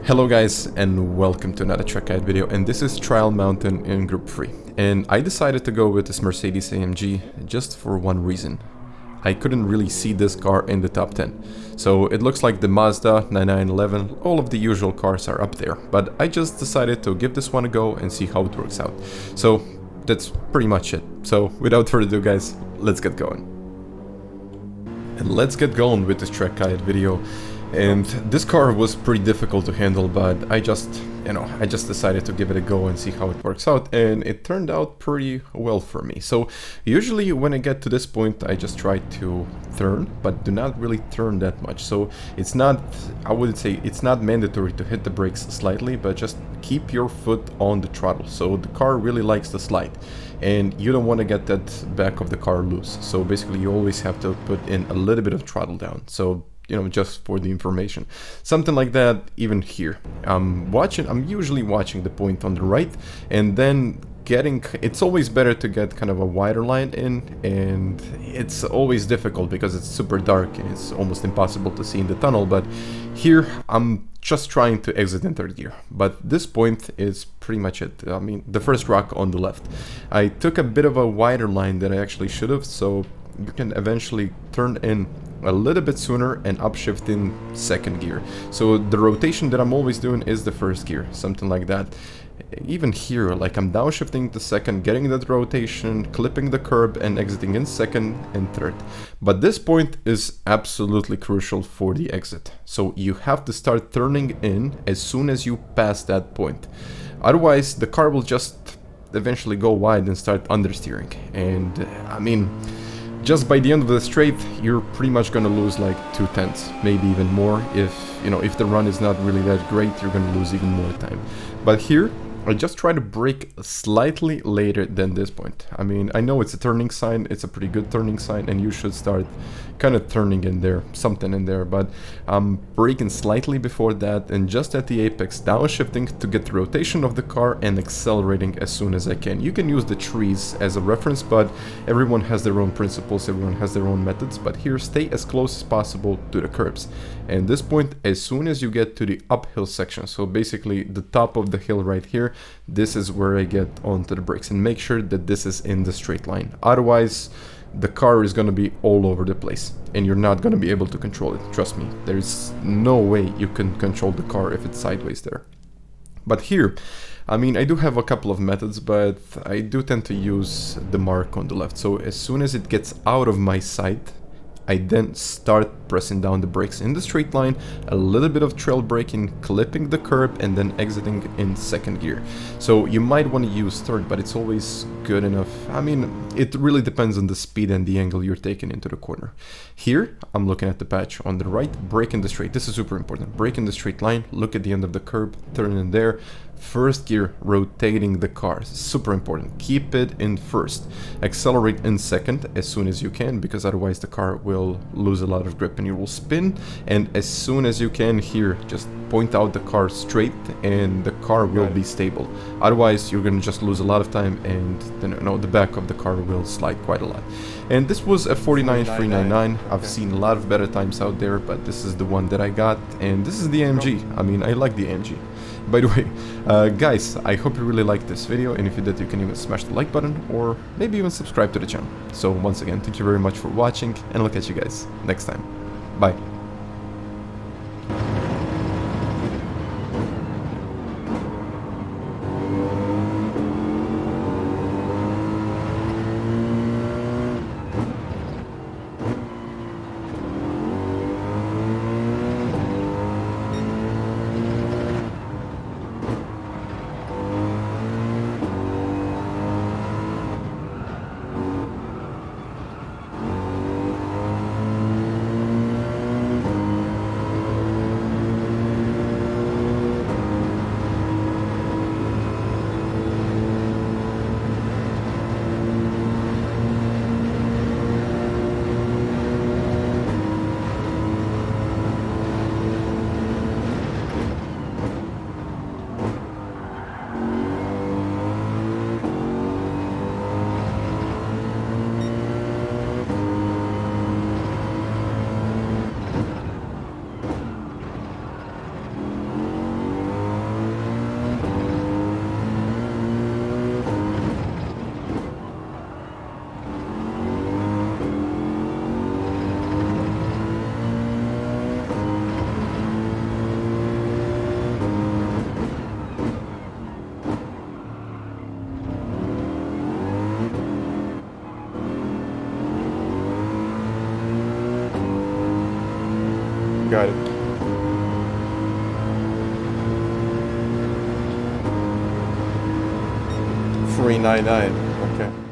Hello guys and welcome to another track guide video, and this is Trial Mountain in Gr.3, and I decided to go with this Mercedes AMG just for one reason. I couldn't really see this car in the top 10, so it looks like the Mazda 9911, all of the usual cars are up there, but I just decided to give this one a go and see how it works out. So that's pretty much it. So without further ado guys, let's get going. And let's get going with this track guide video. And this car was pretty difficult to handle, but I just decided to give it a go and see how it works out, and it turned out pretty well for me. So usually when I get to this point, I just try to turn, but do not really turn that much. So it's not, I wouldn't say it's not mandatory to hit the brakes slightly, but just keep your foot on the throttle. So the car really likes to slide, and you don't want to get that back of the car loose. So basically you always have to put in a little bit of throttle down. So just for the information, something like that. Even here I'm usually watching the point on the right, and then it's always better to get kind of a wider line in, and it's always difficult because it's super dark and it's almost impossible to see in the tunnel. But here I'm just trying to exit in third gear, but this point is pretty much it. I mean, the first rock on the left, I took a bit of a wider line than I actually should have, so you can eventually turn in a little bit sooner and upshift in second gear. So the rotation that I'm always doing is the first gear, something like that. Even here, like, I'm downshifting to second, getting that rotation, clipping the curb and exiting in second and third. But this point is absolutely crucial for the exit. So you have to start turning in as soon as you pass that point. Otherwise the car will just eventually go wide and start understeering. And I mean, just by the end of the straight, you're pretty much gonna lose like 2/10, maybe even more. If the run is not really that great, you're gonna lose even more time. But here, I just try to brake slightly later than this point. I mean, I know it's a turning sign, it's a pretty good turning sign, and you should start kind of turning in there, something in there, but I'm braking slightly before that, and just at the apex, downshifting to get the rotation of the car and accelerating as soon as I can. You can use the trees as a reference, but everyone has their own principles, everyone has their own methods, but here, stay as close as possible to the curbs. And this point, as soon as you get to the uphill section, so basically the top of the hill right here, this is where I get onto the brakes, and make sure that this is in the straight line. Otherwise, the car is going to be all over the place and you're not going to be able to control it. Trust me, there's no way you can control the car if it's sideways there. But here, I mean, I do have a couple of methods, but I do tend to use the mark on the left. So as soon as it gets out of my sight, I then start pressing down the brakes in the straight line, a little bit of trail braking, clipping the curb, and then exiting in second gear. So you might want to use third, but it's always good enough. I mean, it really depends on the speed and the angle you're taking into the corner. Here, I'm looking at the patch on the right, brake in the straight. This is super important. Brake in the straight line, look at the end of the curb, turn in there. First gear, rotating the car, super important. Keep it in first. Accelerate in second as soon as you can, because otherwise the car will lose a lot of grip and you will spin. And as soon as you can here, just point out the car straight and the car will be stable. Otherwise you're gonna just lose a lot of time, and then the back of the car will slide quite a lot. And this was a 49.399. I've seen a lot of better times out there, but this is the one that I got, and this is the AMG. I mean, I like the AMG. By the way, guys, I hope you really liked this video, and if you did, you can even smash the like button or maybe even subscribe to the channel. So once again, thank you very much for watching, and I'll catch you guys next time. Bye. Got it. 399. Okay.